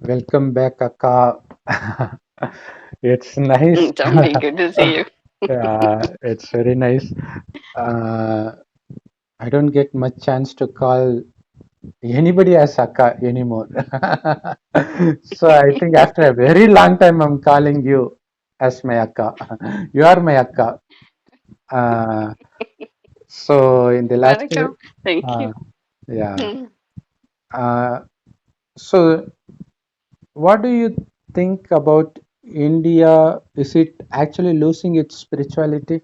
Welcome back, Akka. It's nice. Tommy, good to see you. Yeah, it's very nice. Uh, I don't get much chance to call anybody as Akka anymore. So I think after a very long time, I'm calling you as my Akka. You are my Akka. Uh, so in the last, Welcome. Thank you. uh, yeah. Mm. Uh, so what do you think about India? Is it actually losing its spirituality?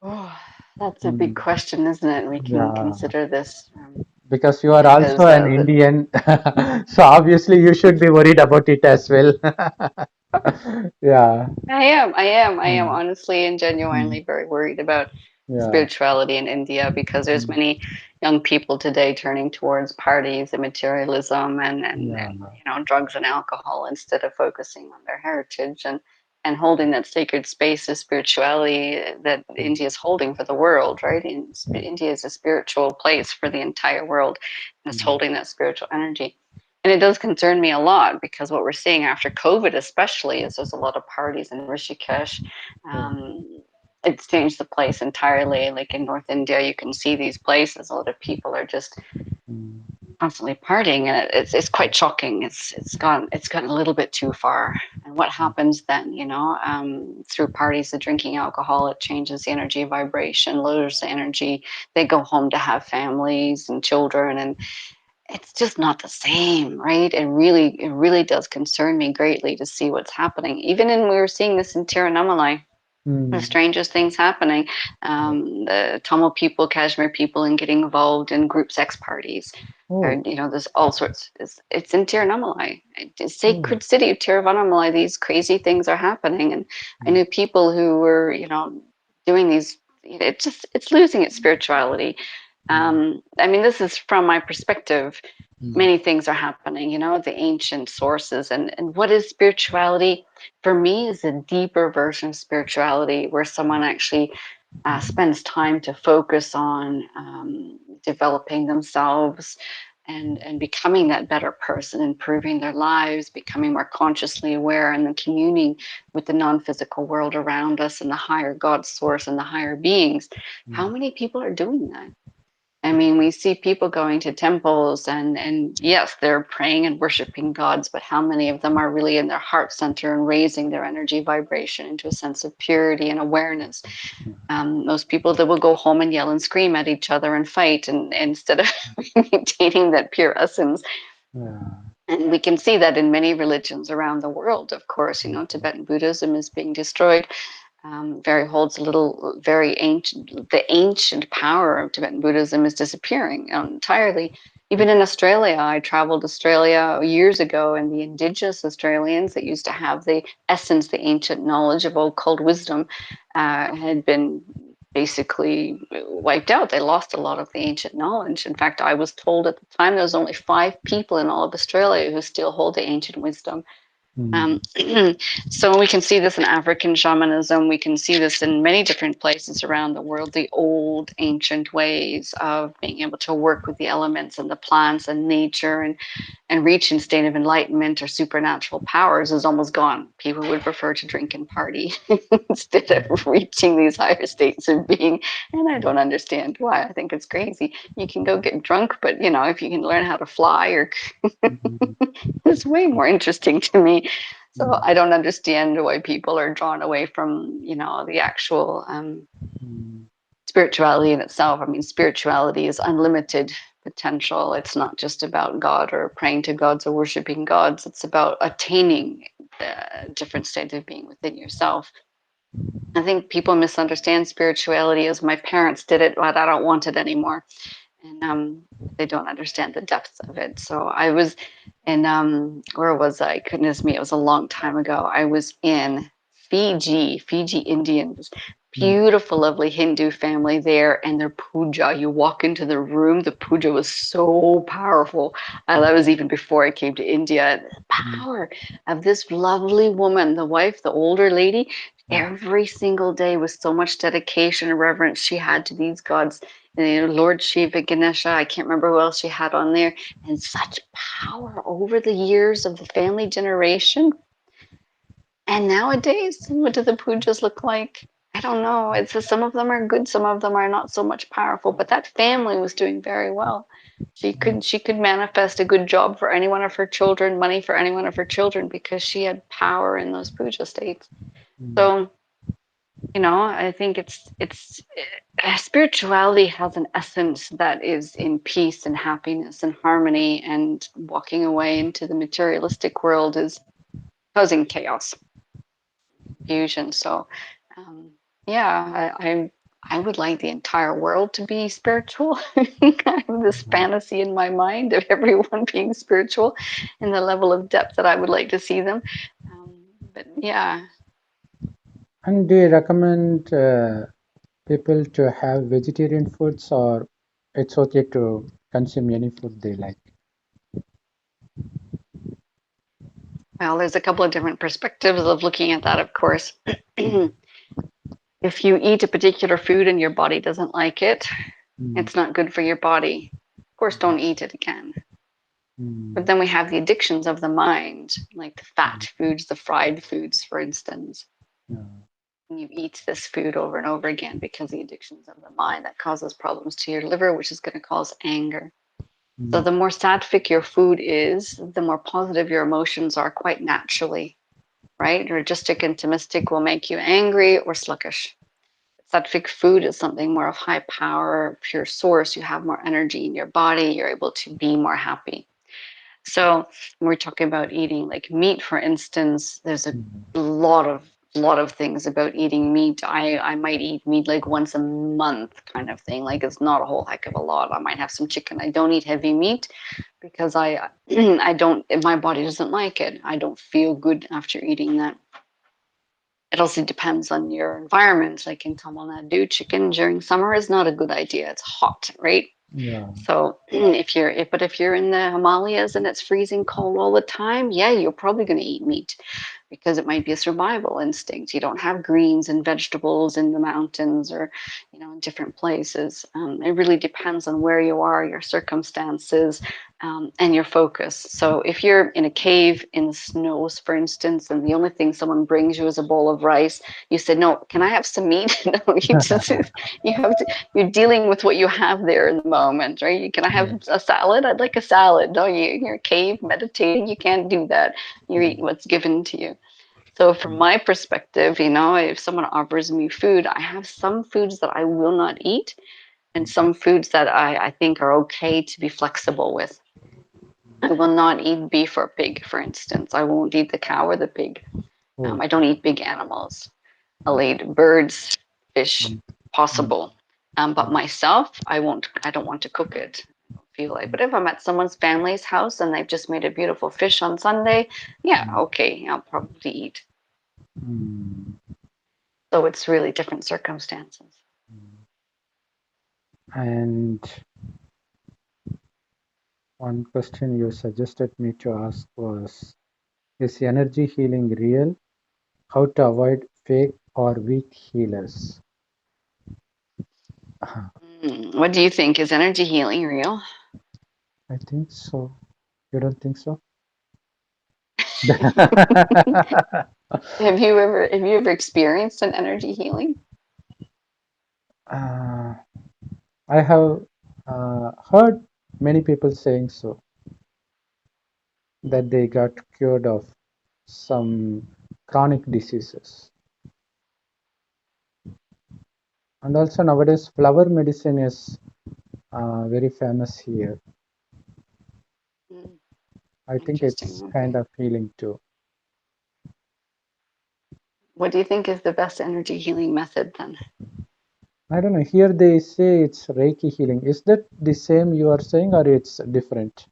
Oh, that's a big Mm, question, isn't it? We can yeah, consider this because you are also because an Indian, so obviously you should be worried about it as well. Yeah, I am mm, honestly and mm, genuinely very worried about yeah, spirituality in India because there's mm, many young people today turning towards parties and materialism yeah, and drugs and alcohol instead of focusing on their heritage and holding that sacred space of spirituality that mm, India is holding for the world, right? India is a spiritual place for the entire world and it's mm, holding that spiritual energy. And it does concern me a lot because what we're seeing after COVID, especially, is there's a lot of parties in Rishikesh. yeah, It's changed the place entirely. Like in North India, you can see these places. A lot of people are just mm, constantly partying, and it's quite shocking. It's gotten a little bit too far. And what happens then? Through parties, the drinking alcohol, it changes the energy vibration, lowers the energy. They go home to have families and children, and it's just not the same, right? It really does concern me greatly to see what's happening. Even in we were seeing this in Tirunelveli, the mm, strangest things happening. The Tamil people, Kashmir people, and getting involved in group sex parties. Or, oh, there's all sorts. It's in Tirunelveli, it's oh, sacred city of Tirunelveli. These crazy things are happening, and I mm, knew people who were, doing these. It's losing its spirituality. mm, I mean, this is from my perspective. mm, Many things are happening, the ancient sources, and what is spirituality for me is a deeper version of spirituality where someone actually spends time to focus on developing themselves and becoming that better person, improving their lives, becoming more consciously aware, and then communing with the non-physical world around us and the higher God source and the higher beings. How mm, many people are doing that? I mean, we see people going to temples and yes, they're praying and worshiping gods, but how many of them are really in their heart center and raising their energy vibration into a sense of purity and awareness? Those people that will go home and yell and scream at each other and fight and instead of maintaining that pure essence. yeah, And we can see that in many religions around the world, of course. Tibetan Buddhism is being destroyed. Very holds a little very ancient. The ancient power of Tibetan Buddhism is disappearing entirely. Even in Australia, I traveled Australia years ago, and the indigenous Australians that used to have the essence, the ancient knowledge of occult wisdom, had been basically wiped out. They lost a lot of the ancient knowledge. In fact, I was told at the time there was only 5 people in all of Australia who still hold the ancient wisdom. mm, um, so we can see this in African shamanism. We can see this in many different places around the world. The old ancient ways of being able to work with the elements and the plants and nature and reach in state of enlightenment or supernatural powers is almost gone. People would prefer to drink and party instead of reaching these higher states of being. And I don't understand why. I think it's crazy. You can go get drunk, but if you can learn how to fly or mm, it's way more interesting to me. So mm, I don't understand why people are drawn away from, the actual mm, spirituality in itself. I mean, spirituality is unlimited potential. It's not just about God or praying to gods or worshiping gods. It's about attaining the different state of being within yourself. I think people misunderstand spirituality as my parents did it, but I don't want it anymore. And they don't understand the depths of it. So I was in, where was I? Goodness me, it was a long time ago. I was in Fiji Indians, mm, beautiful, lovely Hindu family there, and their puja. You walk into the room, the puja was so powerful. That was even before I came to India. The mm, power of this lovely woman, the wife, the older lady, mm, every single day with so much dedication and reverence she had to these gods. Lord Shiva, Ganesha, I can't remember who else she had on there, and such power over the years of the family generation. And nowadays, what do the pujas look like? I don't know. It's just, some of them are good, some of them are not so much powerful. But that family was doing very well. She could manifest a good job for any one of her children, money for any one of her children, because she had power in those puja states. mm, So I think it's spirituality has an essence that is in peace and happiness and harmony, and walking away into the materialistic world is causing chaos, confusion. So, um, yeah, I would like the entire world to be spiritual. I have this mm. fantasy in my mind of everyone being spiritual in the level of depth that I would like to see them. But yeah, And do you recommend people to have vegetarian foods, or it's okay to consume any food they like? well, there's a couple of different perspectives of looking at that, of course. If you eat a particular food and your body doesn't like it, Mm, it's not good for your body. Of course, don't eat it again. But mm, then we have the addictions of the mind, like the mm, fat foods, the fried foods, for instance. yeah, And you eat this food over and over again because the addictions of the mind that causes problems to your liver, which is going to cause anger. So mm, the more sattvic your food is, the more positive your emotions are quite naturally, right? Ragistic and tamistic will make you angry or sluggish. Sattvic food is something more of high power, pure source. You have more energy in your body. You're able to be more happy. So when we're talking about eating like meat, for instance, there's a mm, lot of things about eating meat. I might eat meat like once a month kind of thing. Like it's not a whole heck of a lot. I might have some chicken. I don't eat heavy meat because I I don't, my body doesn't like it. I don't feel good after eating that. It also depends on your environment. Like in Tamil Nadu, chicken during summer is not a good idea. It's hot, right? yeah, So if you're in the Himalayas and it's freezing cold all the time, yeah, you're probably going to eat meat because it might be a survival instinct. You don't have greens and vegetables in the mountains or, in different places. It really depends on where you are, your circumstances, and your focus. So if you're in a cave in the snows, for instance, and the only thing someone brings you is a bowl of rice, you said, "No, can I have some meat?" No, you have to. You're dealing with what you have there in the moment, right? Can I have yeah, a salad? I'd like a salad. No, you're a cave meditating. You can't do that. You eat mm, what's given to you. So, from mm, my perspective, if someone offers me food, I have some foods that I will not eat, and some foods that I think are okay to be flexible with. I will not eat beef or pig, for instance. I won't eat the cow or the pig. oh, I don't eat big animals. I'll eat birds, fish, mm, mm, possible. But mm, myself, I won't. I don't want to cook it. I don't feel like. But if I'm at someone's family's house and they've just made a beautiful fish on Sunday, yeah, mm, okay, I'll probably eat. mm, So it's really different circumstances. mm. And one question you suggested me to ask was, is energy healing real? How to avoid fake or weak healers? What do you think? Is energy healing real? I think so. You don't think so? Have you ever experienced an energy healing? uh, I have heard many people saying so, that they got cured of some chronic diseases. And also nowadays, flower medicine is very famous here. Mm, I think interesting. it's kind Okay. of healing too. What do you think is the best energy healing method then? I don't know. Here they say it's Reiki healing. Is that the same you are saying, or it's different?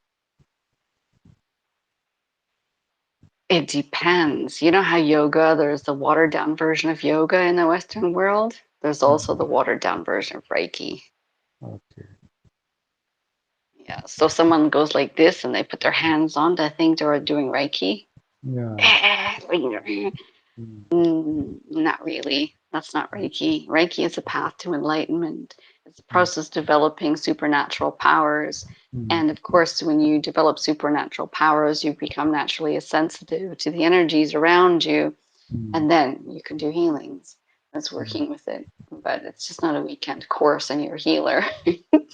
It depends. You know how yoga, there's the watered down version of yoga in the Western world? There's also the Mhm. watered down version of Reiki. Okay. Yeah. So someone goes like this and they put their hands on, I think they're doing Reiki. Yeah. Mm. Not really. That's not Reiki. Reiki is a path to enlightenment. It's a process developing supernatural powers. mm, And of course, when you develop supernatural powers, you become naturally sensitive to the energies around you. mm, And then you can do healings. That's mm, working with it. But it's just not a weekend course and you're a healer.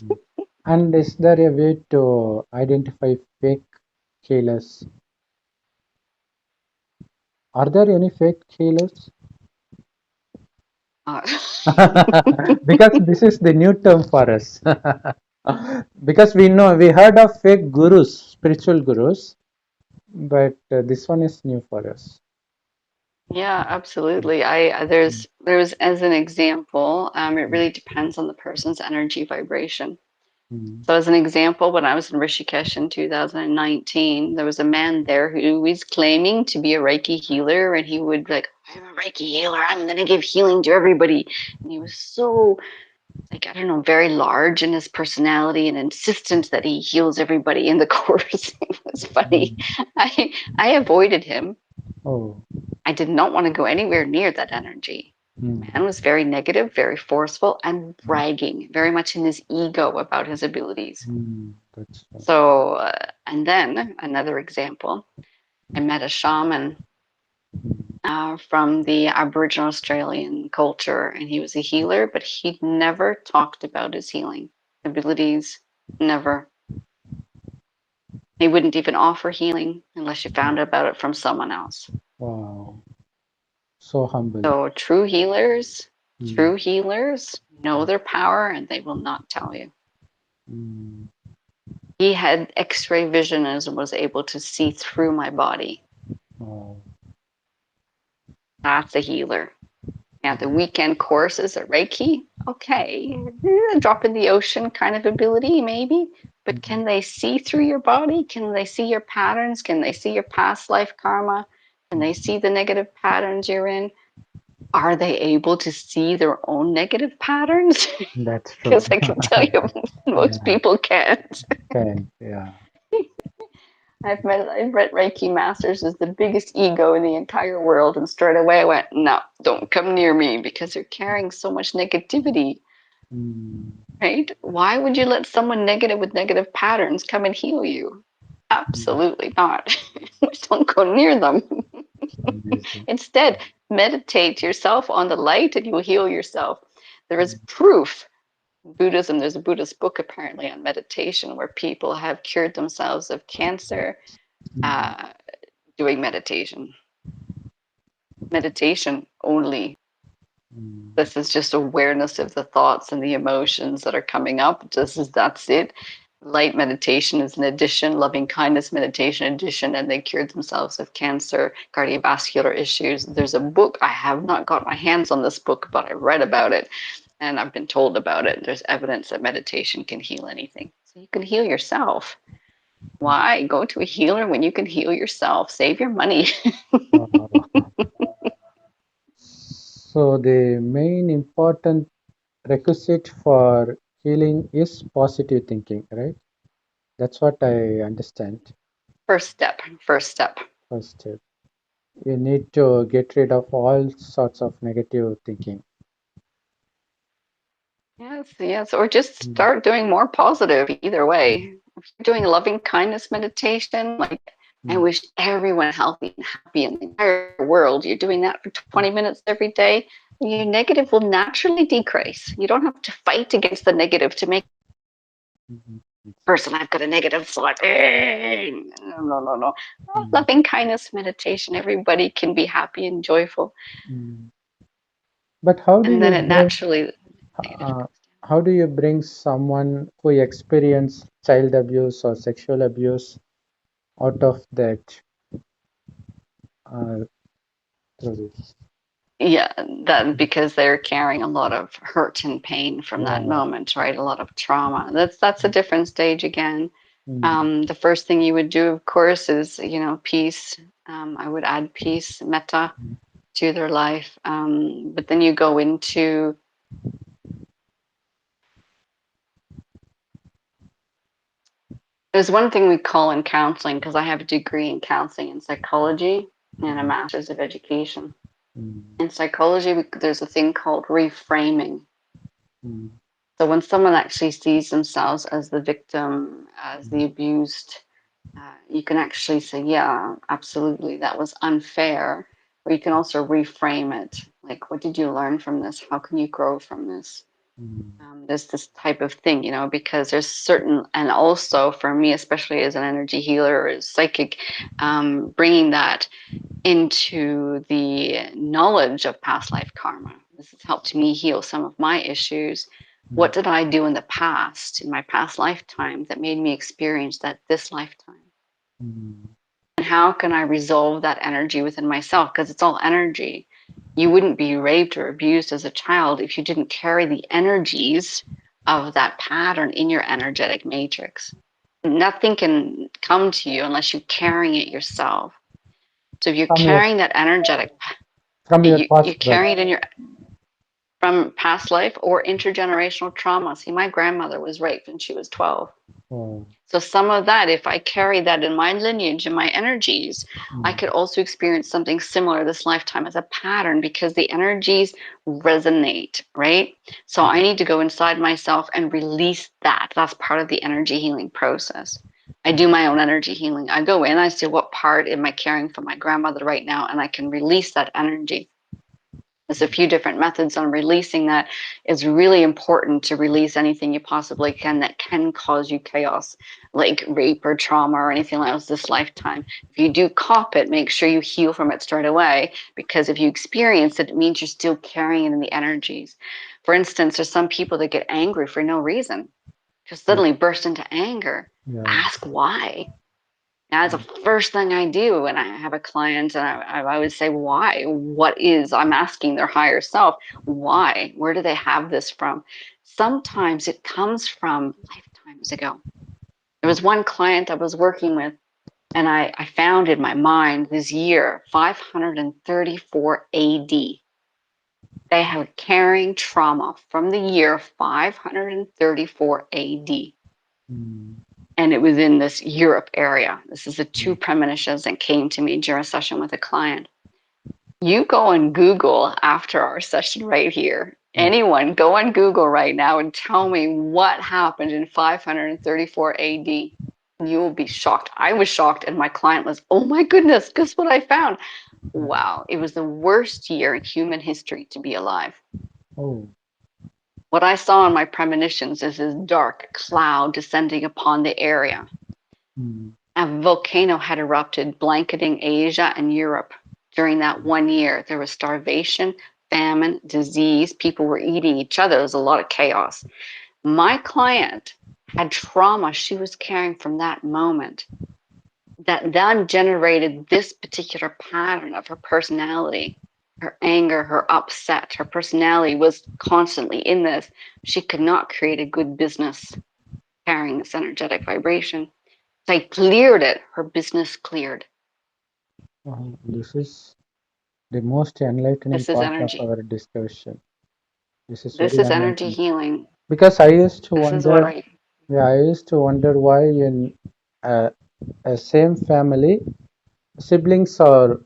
mm. And is there a way to identify fake healers? Are there any fake healers? Uh, Because this is the new term for us. Because we heard of fake gurus, spiritual gurus, but this one is new for us. Yeah, absolutely. I there's as an example, it really depends on the person's energy vibration. Mm, So as an example, when I was in Rishikesh in 2019, there was a man there who was claiming to be a Reiki healer, and he would be like, "I'm a Reiki healer. I'm going to give healing to everybody." And he was so like I don't know, very large in his personality and insistent that he heals everybody in the course. It was funny. mm. I avoided him. Oh, I did not want to go anywhere near that energy. The mm, man was very negative, very forceful, and bragging, very much in his ego about his abilities. that's right. So, and then another example, I met a shaman Mm, from the Aboriginal Australian culture, and he was a healer, but he never talked about his healing abilities. Never. He wouldn't even offer healing unless you found about it from someone else. wow, so humble. So Mm, true healers know their power and they will not tell you. mm, He had x-ray vision and was able to see through my body. wow. That's a healer. Now the weekend courses at Reiki, okay, a drop in the ocean kind of ability, maybe. But Mm, can they see through your body? Can they see your patterns? Can they see your past life karma? Can they see the negative patterns you're in? Are they able to see their own negative patterns? that's true. Because I can tell you, most Yeah, people can't. can, yeah. I've read Reiki Masters is the biggest ego in the entire world, and straight away I went, no, don't come near me because they're carrying so much negativity, Mm, right? Why would you let someone negative with negative patterns come and heal you? mm, Absolutely not. Don't go near them. amazing. Instead, meditate yourself on the light and you'll heal yourself. There is Mm, proof Buddhism, there's a Buddhist book apparently on meditation where people have cured themselves of cancer mm, uh, doing meditation. Meditation only. mm, This is just awareness of the thoughts and the emotions that are coming up. That's it. Light meditation is an addition, loving kindness meditation addition, and they cured themselves of cancer, cardiovascular issues. There's a book. I have not got my hands on this book, but I read about it and I've been told about it. There's evidence that meditation can heal anything. So you can heal yourself. Why go to a healer when you can heal yourself? Save your money. wow. So the main important requisite for healing is positive thinking, right? That's what I understand. First step. First step. First step. You need to get rid of all sorts of negative thinking. Yes, yes. Or just Mm, start doing more positive either way. If you're doing loving kindness meditation, like I mm, wish everyone healthy and happy in the entire world, you're doing that for 20 minutes every day, your negative will naturally decrease. You don't have to fight against the negative to make mm, person, I've got a negative thought. No, no, no, no. mm, Loving kindness meditation, everybody can be happy and joyful. mm. But how do And then you it bring naturally, negative uh, goes how do you bring someone who experienced child abuse or sexual abuse out of that uh, through this? yeah, that because they're carrying a lot of hurt and pain from that Yeah. moment, right? A lot of trauma. That's a different stage again. Mm, The first thing you would do, of course, is peace. I would add peace, metta, to their life. But then you go into there's one thing we call in counseling because I have a degree in counseling and psychology and a mm, master's of education. mm, In psychology, there's a thing called reframing. mm, So when someone actually sees themselves as the victim, as the abused, you can actually say, yeah, absolutely, that was unfair. Or you can also reframe it. Like, what did you learn from this? How can you grow from this? mm, There's this type of thing, you know, because there's certain, and also for me, especially as an energy healer or as psychic, bringing that into the knowledge of past life karma. This has helped me heal some of my issues. mm, What did I do in the past, in my past lifetime, that made me experience that this lifetime? mm, And how can I resolve that energy within myself? Because it's all energy. You wouldn't be raped or abused as a child if you didn't carry the energies of that pattern in your energetic matrix. Nothing can come to you unless you're carrying it yourself. So if you're from your carrying that energetic, you past birth. carry it in your from past life or intergenerational trauma. See, my grandmother was raped when she was 12. Oh, So some of that, if I carry that in my lineage and my energies, I mm, could also experience something similar this lifetime as a pattern because the energies resonate, right? So I need to go inside myself and release that. That's part of the energy healing process. I do my own energy healing. I go in, I see what part am I carrying from my grandmother right now, and I can release that energy. There's a few different methods on releasing that. It's really important to release anything you possibly can that can cause you chaos, like rape or trauma or anything else this lifetime. If you do cop it, make sure you heal from it straight away, because if you experience it, it means you're still carrying it in the energies. For instance, there's some people that get angry for no reason, just yeah, suddenly burst into anger. yeah, Ask why. Now, that's the first thing I do when I have a client, and I would say, why? What is, I'm asking their higher self, why? Where do they have this from? Sometimes it comes from lifetimes ago. There was one client I was working with, and I found in my mind this year, 534 AD. They have carrying trauma from the year 534 AD, mm, and it was in this Europe area. This is the two mm, premonitions that came to me during a session with a client. You go on Google after our session right here. mm, Anyone, go on Google right now and tell me what happened in 534 AD. You will be shocked. I was shocked, and my client was, oh my goodness, guess what I found? mm. Wow, it was the worst year in human history to be alive. Oh, What I saw in my premonitions is this dark cloud descending upon the area. mm, A volcano had erupted, blanketing Asia and Europe. During that 1 year, there was starvation, famine, disease. People were eating each other. There was a lot of chaos. My client had trauma she was carrying from that moment that then generated this particular pattern of her personality, her anger, her upset. Her personality was constantly in this. She could not create a good business carrying this energetic vibration. They cleared it. Her business cleared. this is the most enlightening This is part of energy. our discussion. This is This very is energy enlightening healing. because I used to This is what wonder. I. Yeah, I used to wonder why in a, a same family siblings are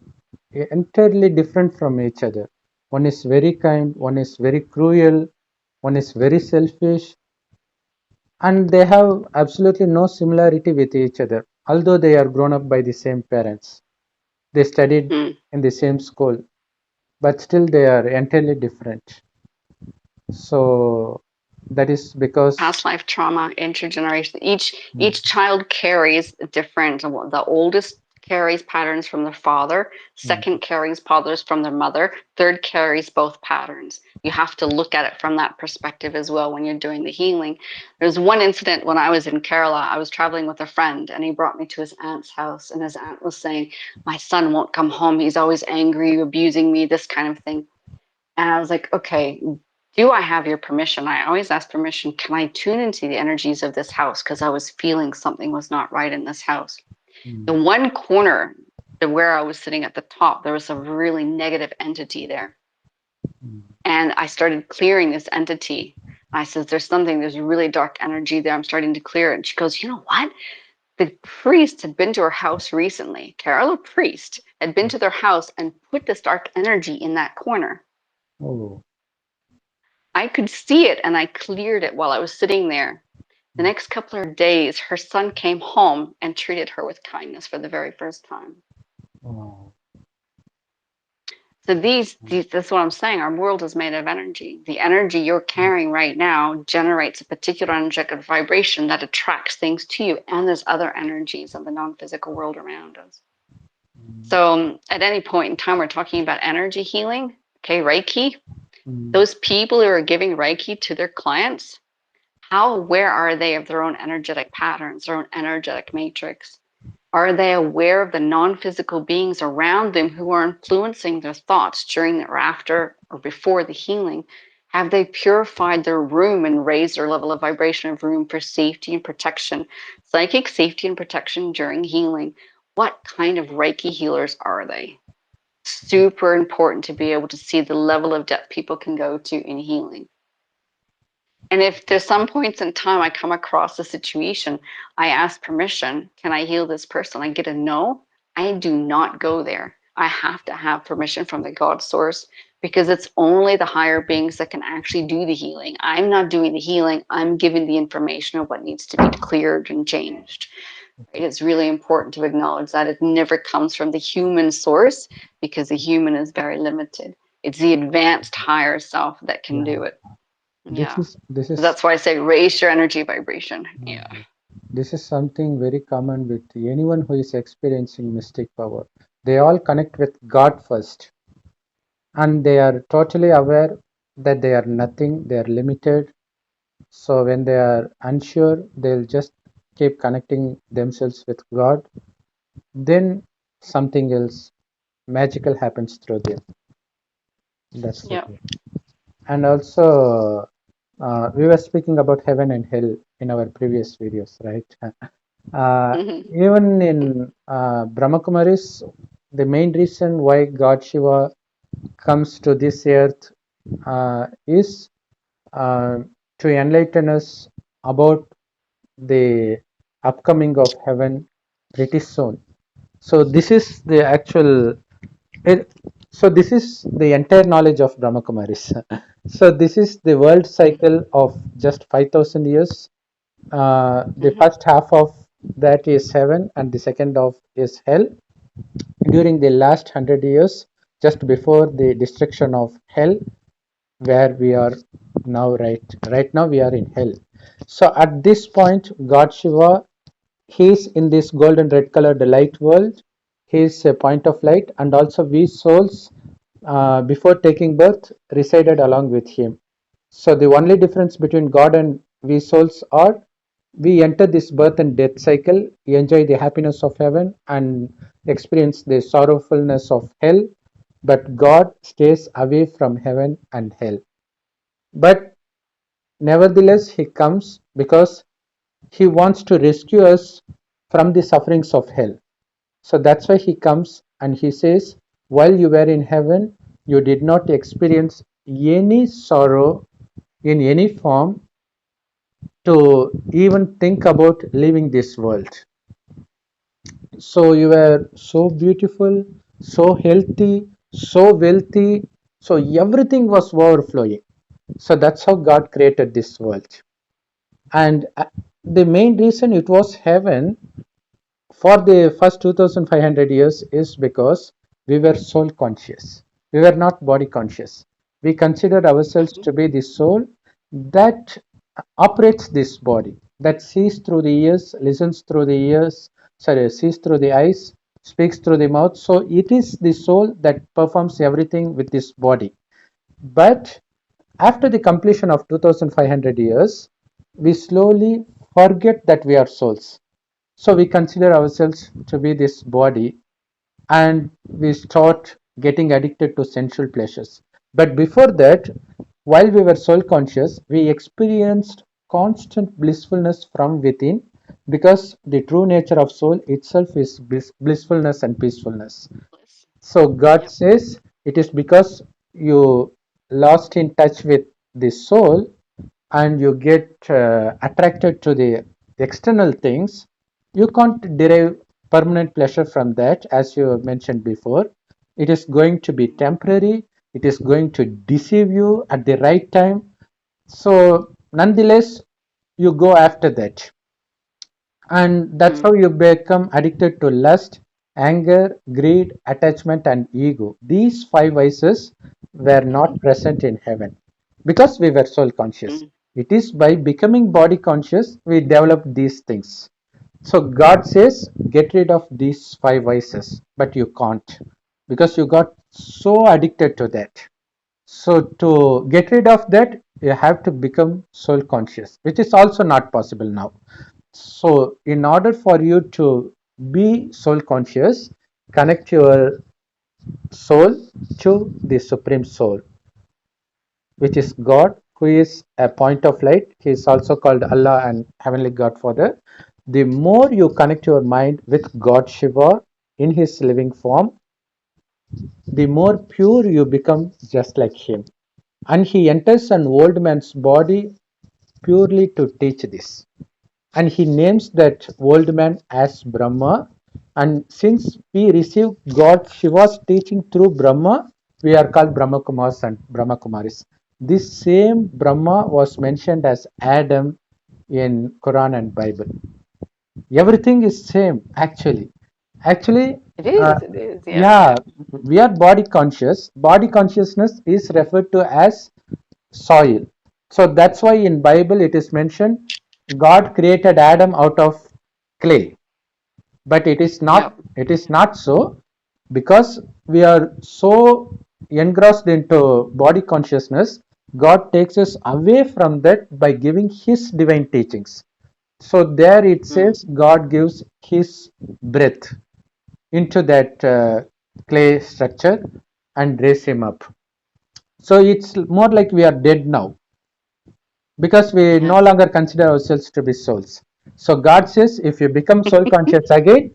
entirely different from each other. One is very kind, one is very cruel, one is very selfish, and they have absolutely no similarity with each other, although they are grown up by the same parents. They studied Hmm. in the same school, but still they are entirely different. So that is because. Past life trauma, intergenerational. Mm, Each child carries different. The oldest carries patterns from their father. mm, Second carries patterns from their mother. Third carries both patterns. You have to look at it from that perspective as well when you're doing the healing. There's one incident when I was in Kerala. I was traveling with a friend, and he brought me to his aunt's house, and his aunt was saying, "My son won't come home. He's always angry, abusing me, this kind of thing." And I was like, okay, do I have your permission? I always ask permission. Can I tune into the energies of this house? Because I was feeling something was not right in this house. The mm, one corner where I was sitting at the top, there was a really negative entity there. mm, And I started clearing this entity. I said, there's a really dark energy there. I'm starting to clear it. And she goes, you know what? The priest had been to her house recently. Kerala priest had been mm. to their house and put this dark energy in that corner. Oh, I could see it and I cleared it while I was sitting there. The next couple of days, her son came home and treated her with kindness for the very first time. Oh, So that's what I'm saying. Our world is made of energy. The energy you're carrying right now generates a particular energetic vibration that attracts things to you. And there's other energies of the non-physical world around us. mm, So at any point in time, we're talking about energy healing. Okay, Reiki. mm, Those people who are giving Reiki to their clients, how aware are they of their own energetic patterns, their own energetic matrix? Are they aware of the non physical beings around them who are influencing their thoughts during or after or before the healing? Have they purified their room and raised their level of vibration of room for safety and protection, psychic safety and protection during healing? What kind of Reiki healers are they? Super important to be able to see the level of depth people can go to in healing. And if there's some points in time I come across a situation, I ask permission, can I heal this person? I get a no, I do not go there. I have to have permission from the God source because it's only the higher beings that can actually do the healing. I'm not doing the healing, I'm giving the information of what needs to be cleared and changed. It's really important to acknowledge that it never comes from the human source because the human is very limited. It's the advanced higher self that can yeah. do it. This Yeah. is this So is that's why I say raise your energy vibration. Yeah. this is something very common with anyone who is experiencing mystic power. They all connect with God first, and they are totally aware that they are nothing, they are limited. So when they are unsure, they'll just keep connecting themselves with God. Then something else magical happens through them. That's the Yeah. thing. And also, we were speaking about heaven and hell in our previous videos, right? Uh, Hmm. even in Brahmakumaris, the main reason why God Shiva comes to this earth is uh, to enlighten us about the upcoming of heaven pretty soon. So this is the actual. It, so this is the entire knowledge of Brahmakumaris. So this is the world cycle of just 5,000 years. The Hmm. first half of that is heaven, and the second half is hell. During the last 100 years, just before the destruction of hell, where we are now, right now we are in hell. So at this point, God Shiva, he is in this golden red colored light world. He is a point of light, and also we souls, before taking birth, resided along with him. So the only difference between God and we souls are we enter this birth and death cycle, enjoy the happiness of heaven, and experience the sorrowfulness of hell. But God stays away from heaven and hell. But nevertheless, He comes because He wants to rescue us from the sufferings of hell. So that's why He comes and He says, while you were in heaven, you did not experience any sorrow in any form to even think about leaving this world. So you were so beautiful, so healthy, so wealthy. So everything was overflowing. So that's how God created this world. And the main reason it was heaven for the first 2500 years is because we were soul conscious. We were not body conscious. We considered ourselves Hmm. to be the soul that operates this body, that sees through the ears, listens through the ears, sorry, sees through the eyes, speaks through the mouth. So it is the soul that performs everything with this body. But after the completion of 2500 years, we slowly forget that we are souls. So we consider ourselves to be this body, and we start getting addicted to sensual pleasures. But before that, while we were soul conscious, we experienced constant blissfulness from within, because the true nature of soul itself is blissfulness and peacefulness. Bliss. So God Yep. says it is because you lost in touch with the soul, and you get attracted to the external things. You can't derive permanent pleasure from that, as you mentioned before. It is going to be temporary. It is going to deceive you at the right time. So nonetheless, you go after that, and that's Mm. how you become addicted to lust, anger, greed, attachment, and ego. These five vices were not present in heaven because we were soul conscious. Mm. It is by becoming body conscious we develop these things. So God says, get rid of these five vices, but you can't because you got so addicted to that. So to get rid of that, you have to become soul conscious, which is also not possible now. So in order for you to be soul conscious, connect your soul to the supreme soul, which is God, who is a point of light. He is also called Allah and Heavenly Godfather. The more you connect your mind with God Shiva in his living form, the more pure you become just like him. And he enters an old man's body purely to teach this. And he names that old man as Brahma. And since we receive God Shiva's teaching through Brahma, we are called Brahma Kumars and Brahma Kumaris. This same Brahma was mentioned as Adam in Quran and Bible. Everything is same actually. Actually, It uh, is. It is. Yes. yeah, we are body conscious. Body consciousness is referred to as soil. So that's why in Bible it is mentioned God created Adam out of clay. But Yep. it is not so, because we are so engrossed into body consciousness. God takes us away from that by giving his divine teachings. So there it Mm. says God gives his breath into that clay structure and raise him up. So it's more like we are dead now because we no Yes. longer consider ourselves to be souls. So God says, if you become soul conscious again,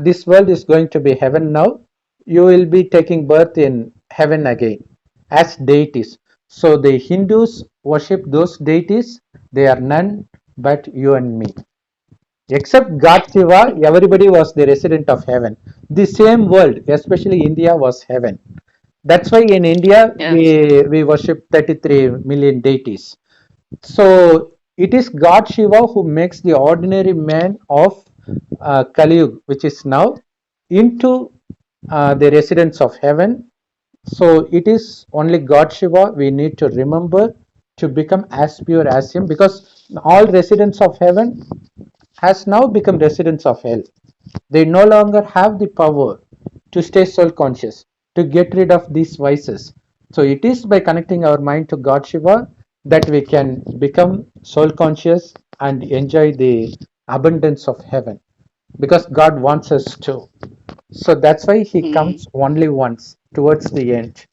this world is going to be heaven now. You will be taking birth in heaven again as deities. So the Hindus worship those deities. They are none but you and me. Except God Shiva, everybody was the resident of heaven. The same world, especially India, was heaven. That's why in India Yes. we worship 33 million deities. So it is God Shiva who makes the ordinary man of Kali Yuga, which is now, into the residents of heaven. So it is only God Shiva we need to remember to become as pure as him, because all residents of heaven has now become residents of hell. They no longer have the power to stay soul conscious, to get rid of these vices. So it is by connecting our mind to God Shiva that we can become soul conscious and enjoy the abundance of heaven, because God wants us to. So that's why he Mm. comes only once towards the end.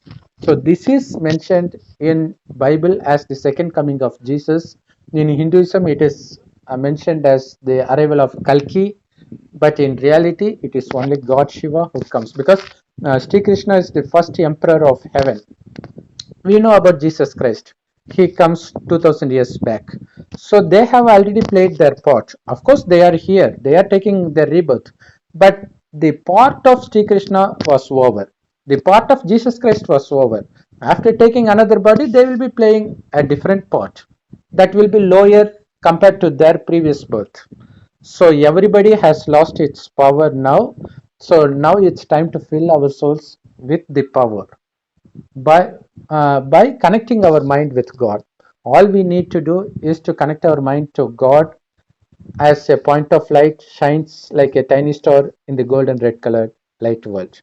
So this is mentioned in Bible as the second coming of Jesus. In Hinduism, it is mentioned as the arrival of Kalki, but in reality, it is only God Shiva who comes, because Sri Krishna is the first emperor of heaven. We know about Jesus Christ. He comes 2000 years back. So they have already played their part. Of course, they are here, they are taking their rebirth. But the part of Sri Krishna was over. The part of Jesus Christ was over. After taking another body, they will be playing a different part that will be lower compared to their previous birth. So everybody has lost its power now. So now it's time to fill our souls with the power by connecting our mind with God. All we need to do is to connect our mind to God as a point of light shines like a tiny star in the golden red colored light world.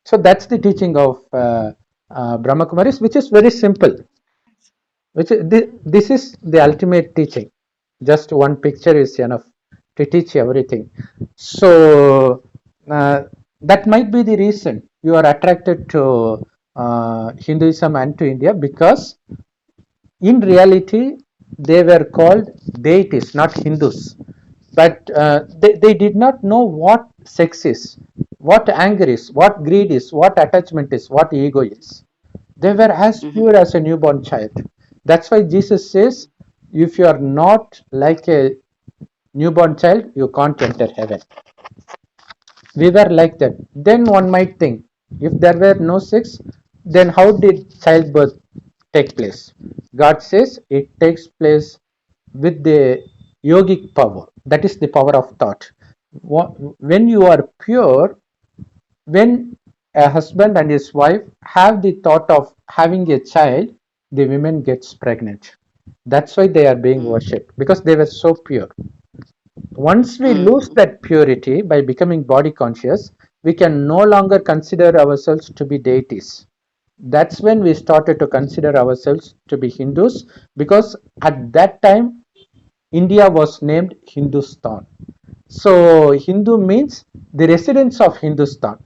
So that's the teaching of Brahma Kumaris, which is very simple. Which is, this is the ultimate teaching. Just one picture is enough to teach everything. So uh, that might be the reason you are attracted to Hinduism and to India, because in reality they were called deities, not Hindus. But they did not know what sex is, what anger is, what greed is, what attachment is, what ego is. They were as Mm-hmm. pure as a newborn child. That's why Jesus says, if you are not like a newborn child, you can't enter heaven. We were like that. Then one might think, if there were no sex, then how did childbirth take place. God says it takes place with the yogic power. That is the power of thought. When you are pure, when a husband and his wife have the thought of having a child, the woman gets pregnant. That's why they are being Mm, worshipped, because they were so pure. Once we lose mm, that purity by becoming body conscious, we can no longer consider ourselves to be deities. That's when we started to consider ourselves to be Hindus, because at that time India was named Hindustan. So Hindu means the residents of Hindustan.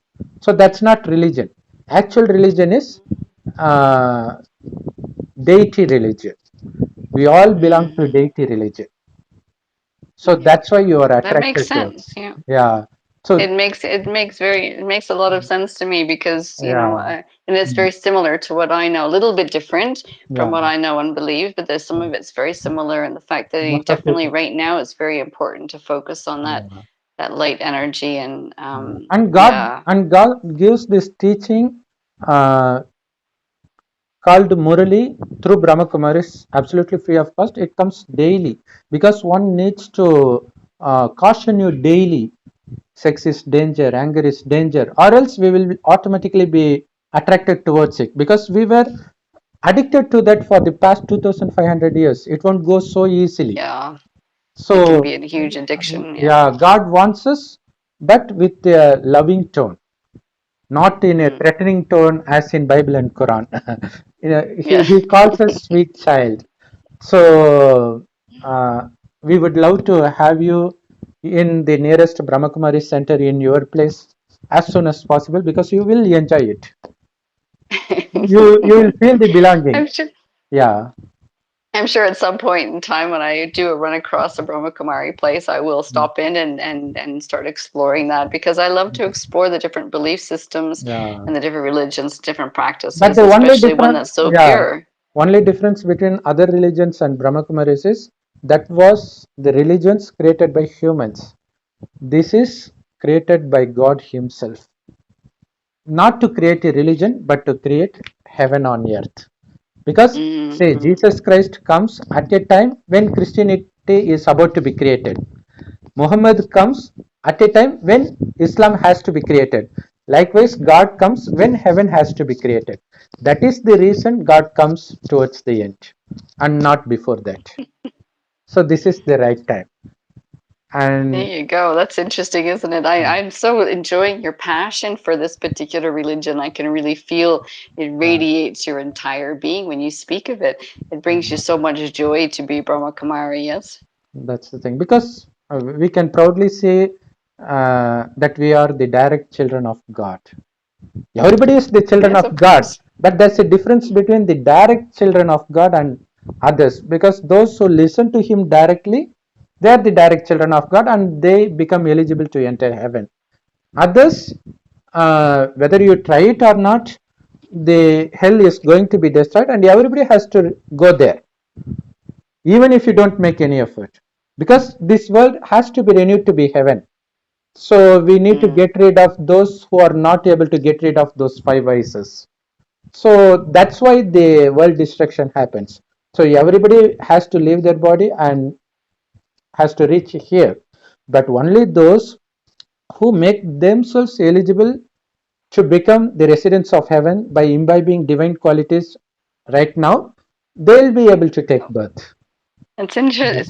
So that's not religion. Actual religion is uh, deity religion. We all belong to mm. deity religion. So Yeah, that's why you are that makes attracted to it. sense. Yeah. Yeah. So It makes a lot of sense to me because yeah. and it's Mm. very similar to what I know. A little bit different from Yeah. what I know and believe, but there's some of it's very similar. And the fact that you Most of definitely people. right now it's very important to focus on Yeah. that light energy and Yeah. yeah, And God gives this teaching uh, called Murli through Brahma Kumaris, absolutely free of cost. It comes daily because one needs to caution you daily. Sex is danger, anger is danger, or else we will automatically be attracted towards it, because we were addicted to that for the past 2500 years. It won't go so easily. yeah, it can be So a huge addiction. Yeah. yeah, God wants us, but with a loving tone, not in a Mm, threatening tone as in Bible and Quran. yeah. He calls us sweet child. So we would love to have you in the nearest Brahmakumari center in your place as soon as possible, because you will enjoy it. You will feel the belonging. I'm sure. Yeah. I'm sure at some point in time when I do a run across a Brahma Kumari place, I will stop in and start exploring that because I love to explore the different belief systems Yeah. and the different religions, different But practices, the only especially one difference, that's so yeah, pure. only difference between other religions and Brahmakumaris is that was the religions created by humans. This is created by God Himself. Not to create a religion, but to create heaven on earth. Because, say, Mm-hmm. Jesus Christ comes at a time when Christianity is about to be created. Muhammad comes at a time when Islam has to be created. Likewise, God comes when heaven has to be created. That is the reason God comes towards the end and not before that. So, this is the right time. There And you go. That's interesting, isn't it? I'm so enjoying your passion for this particular religion. I can really feel it uh, radiates your entire being when you speak of it. It brings you so much joy to be Brahma Kumari, yes? that's the thing. Because we can proudly say that we are the direct children of God. Everybody is the children Yes, of of God, course. but there's a difference between the direct children of God and others, because those who listen to Him directly, they are the direct children of God and they become eligible to enter heaven. Others, whether you try it or not, the hell is going to be destroyed and everybody has to go there, even if you don't make any effort, because this world has to be renewed to be heaven. So we need to Mm. get rid of those who are not able to get rid of those five vices. So that's why the world destruction happens. So everybody has to leave their body and has to reach here, but only those who make themselves eligible to become the residents of heaven by imbibing divine qualities right now, they'll be able to take birth. It's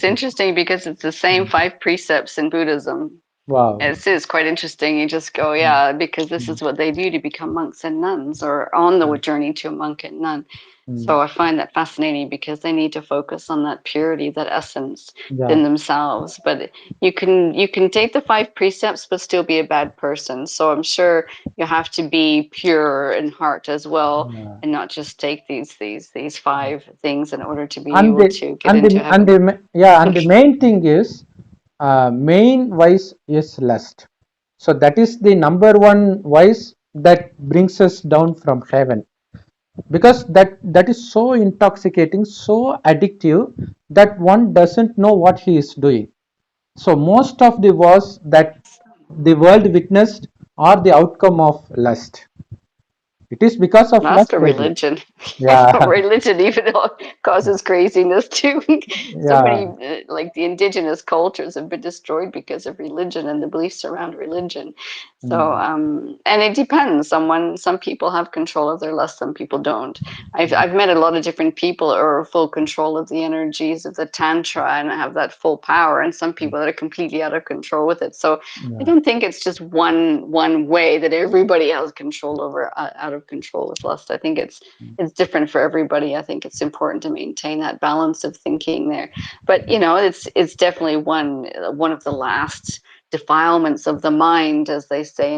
interesting because it's the same five precepts in Buddhism. Wow. It is quite interesting. You just go, yeah, because this is what they do to become monks and nuns or on the journey to a monk and nun. So I find that fascinating because they need to focus on that purity, that essence Yeah. in themselves. But you can take the five precepts but still be a bad person. So I'm sure you have to be pure in heart as well Yeah. and not just take these five things in order to be And able the to get into and heaven. yeah, and the main thing is main vice is lust. So that is the number one vice that brings us down from heaven, because that is so intoxicating, so addictive, that one doesn't know what he is doing. So most of the wars that the world witnessed are the outcome of lust. It is because of That's luck, the maybe. religion. Yeah, Religion even causes craziness too. So many, yeah, like the indigenous cultures have been destroyed because of religion and the beliefs around religion. So, mm, and it depends. Some people have control of their lust, some people don't. mm, I've met a lot of different people who are full control of the energies of the tantra and have that full power, and some mm, people that are completely out of control with it. So I yeah, don't think it's just one way that everybody has control over, out of control with lust. I think mm, it's different for everybody. I think it's important to maintain that balance of thinking there. But it's definitely one of the last defilements of the mind, as they say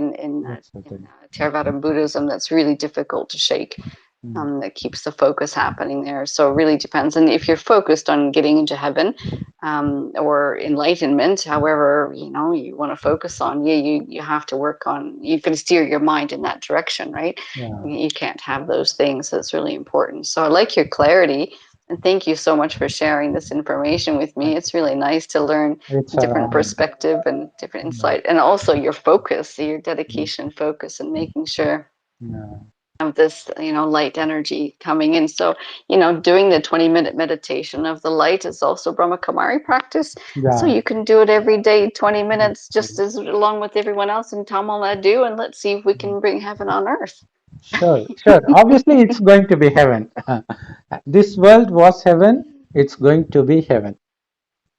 that's the in thing. Theravada Buddhism, that's really difficult to shake. Mm, That keeps the focus happening there. So it really depends. And if you're focused on getting into heaven, or enlightenment, however you want to focus on, you have to work on. You can steer your mind in that direction, right? yeah, You can't have those things. That's really important. So I like your clarity, and thank you so much for sharing this information with me. It's really nice to learn it's our different honor. perspective and different Yeah, insight, and also your focus, your mm, dedication, focus, and making sure yeah, of this light energy coming in. So doing the 20-minute meditation of the light is also Brahma Kumari practice. So yeah. you can do it every day, 20 That's minutes, just true. as along with everyone else in Tamil Nadu, and let's see if we Mm, can bring heaven on earth. sure, sure. Obviously, it's going to be heaven. This world was heaven. It's going to be heaven.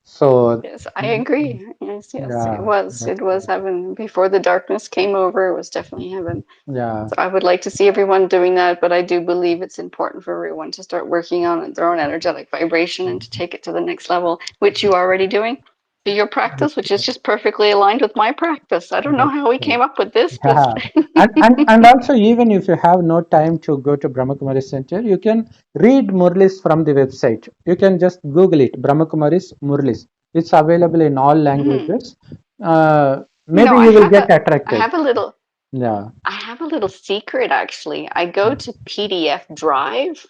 So, Yes, I mm, mm, agree. Yes, yes, it yeah, was. that's It was correct. heaven. Before the darkness came over, it was definitely heaven. Yeah, So I would like to see everyone doing that, but I do believe it's important for everyone to start working on their own energetic vibration and to take it to the next level, which you are already doing through your practice, that's which is just perfectly aligned with my practice. I don't know that's how we correct. came up with this, but Yeah, and also even if you have no time to go to Brahmakumari Center, you can read Murlis from the website. You can just Google it, Brahmakumari's Murlis. It's available in all mm, languages. Maybe I you will have get I attracted. have a little Yeah. I have a little secret actually. I go Mm. to pdfdrive.com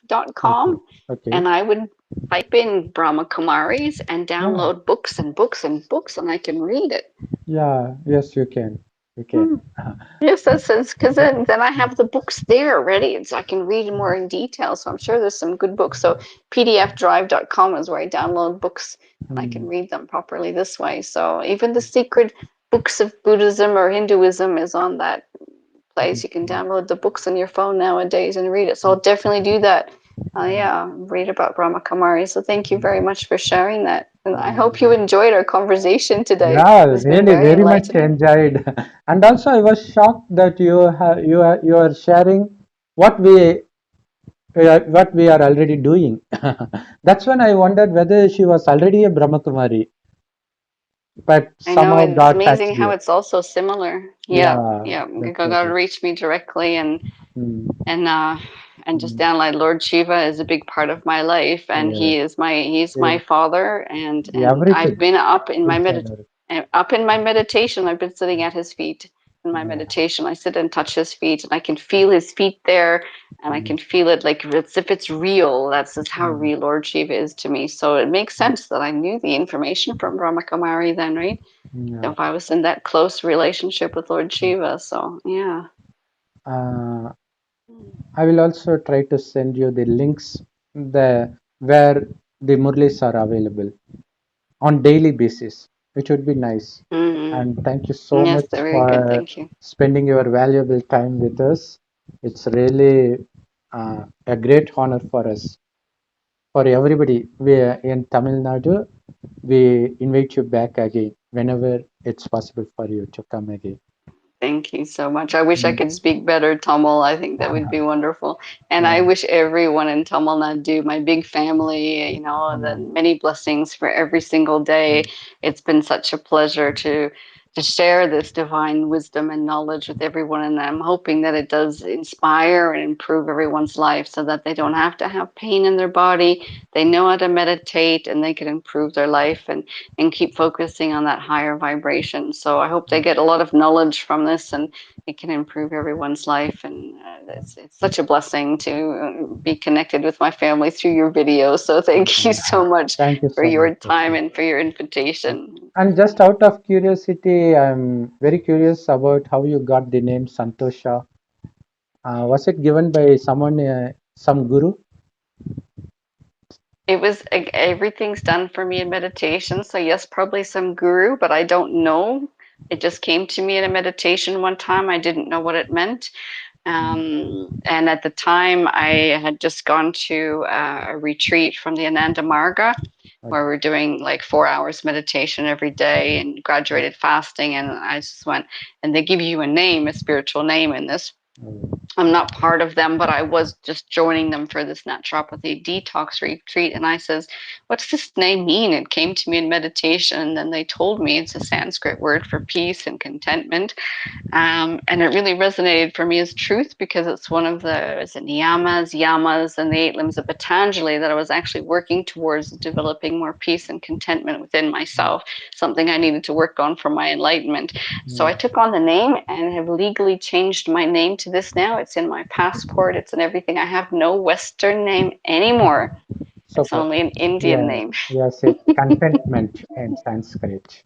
Okay. Okay. and I would type in Brahma Kumaris and Yeah. download books and books and books, and I can read it. Yeah. Yes, you can. You can. Hmm. Yes, that's sense because then I have the books there ready, and so I can read more in detail. So I'm sure there's some good books. So pdfdrive.com is where I download books, and I can Mm, read them properly this way. So even the secret books of Buddhism or Hinduism is on that place. You can mm, download the books on your phone nowadays and read it. So I'll definitely do that. mm. Yeah, read about Brahma Kumari. So thank you very much for sharing that. And I hope you Mm. enjoyed our conversation today. It Yeah, has been really, very very much enlightening. enjoyed. And also, I was shocked that you are sharing what we are already doing. That's when I wondered whether she was already a Brahmakumari, but I know, somehow and it's God touched amazing how you. it's also similar. Yeah, Yeah, yeah. that's God what got to it. reach me directly, Mm, and uh, and just mm, download Lord Shiva is a big part of my life, and yes, he's my yes, father, and I've everything been is on up in my meditation. I've been sitting at his feet in my yeah. meditation. I sit and touch his feet, and I can feel his feet there, and I Mm, can feel it like it's if it's real. That's just how mm, real Lord Shiva is to me. So it makes sense that I knew the information from Brahma Kumari then, right? yeah. If I was in that close relationship with Lord Shiva. So yeah. Uh, I will also try to send you the links where the Murlis are available on daily basis, which would be nice. Mm. And thank you so Yes, much very good. for Thank you. spending your valuable time with us. It's really a great honor for us, for everybody. We in Tamil Nadu, we invite you back again whenever it's possible for you to come again. Thank you so much. I wish I Mm. could speak better Tamil. I think that would be wonderful. And Yeah, I wish everyone in Tamil Nadu, my big family, the yeah, many blessings for every single day. It's been such a pleasure to share this divine wisdom and knowledge with everyone. And I'm hoping that it does inspire and improve everyone's life so that they don't have to have pain in their body. They know how to meditate and they can improve their life and keep focusing on that higher vibration. So I hope they get a lot of knowledge from this and it can improve everyone's life. And it's such a blessing to be connected with my family through your video. So thank you yeah. so much Thank you for so much. your time and for your invitation. And just out of curiosity, I'm very curious about how you got the name Santosha. Was it given by someone, some guru? It was everything's done for me in meditation. So yes, probably some guru, but I don't know. It just came to me in a meditation one time. I didn't know what it meant. And at the time, I had just gone to a retreat from the Ananda Marga, where we're doing like 4 hours meditation every day and graduated fasting. And I just went, and they give you a name, a spiritual name in this. I'm not part of them, but I was just joining them for this naturopathy detox retreat. And I says, "What's this name mean?" It came to me in meditation, and then they told me it's a Sanskrit word for peace and contentment. And it really resonated for me as truth because it's one of the is it niyamas, yamas, and the eight limbs of Patanjali that I was actually working towards developing more peace and contentment within myself, something I needed to work on for my enlightenment. So I took on the name and have legally changed my name to this now. It's in my passport, it's in everything. I have no Western name anymore. It's Super. only an Indian Yeah. name. Yes, it's contentment in Sanskrit.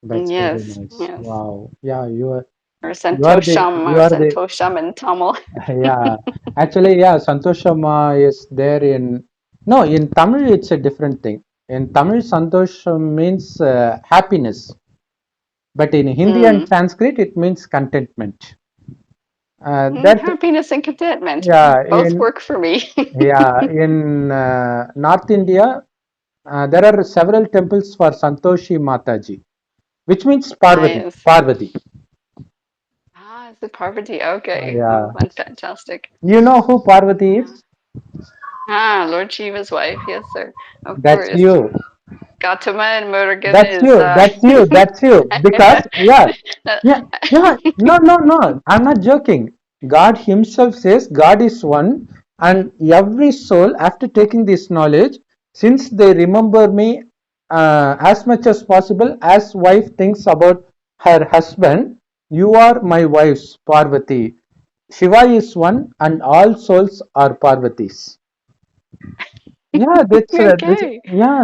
That's very Yes, nice. yes. Wow. Yeah, Or you are the Santosham in Tamil. yeah. Actually, yeah, Santoshama is there in no, in Tamil it's a different thing. In Tamil, Santosham means happiness, but in Hindi and Mm. Sanskrit it means contentment. That Happiness and contentment yeah, both in work for me. yeah, in North India, there are several temples for Santoshi Mataji, which means Parvati. Yes. Parvati. Ah, is it Parvati? Okay. Yeah. Oh, that's fantastic. You know who Parvati Yeah. is? Ah, Lord Shiva's wife. Yes, sir. Of That's course. you. Gautama and Murugan That's is. you. That's you. That's you. Because yeah, yeah, yeah. No, no, no. I'm not joking. God Himself says God is one, and every soul, after taking this knowledge, since they remember me as much as possible, as wife thinks about her husband, you are my wife's Parvati. Shiva is one, and all souls are Parvatis. Yeah, Okay.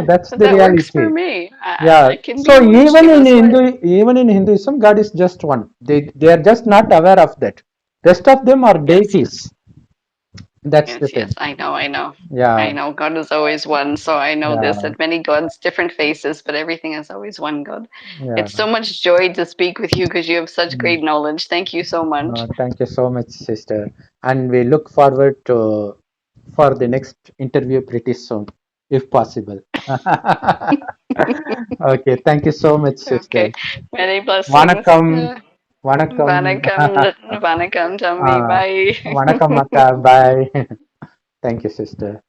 that's the That works for reality. me. Yeah. I can be So Lord Shiva's wife. Even in Hinduism, God is just one. They are just not aware of that. Rest of them are Yes. deities. That's the Yes, thing. yes, I know, I know. I Yeah. know God is always one, so I know this Yeah. that many gods, different faces, but everything is always one God. Yeah. It's so much joy to speak with you because you have such Mm. great knowledge. Thank you so much. Thank you so much, sister. And we look forward to for the next interview pretty soon, if possible. Okay. Thank you so much, sister. Okay. Many blessings. Vanakkam. Vanakkam. Vanakkam, vanakkam, Tambi. Uh, Bye. Vanakkam, Akka. Bye. Thank you, sister.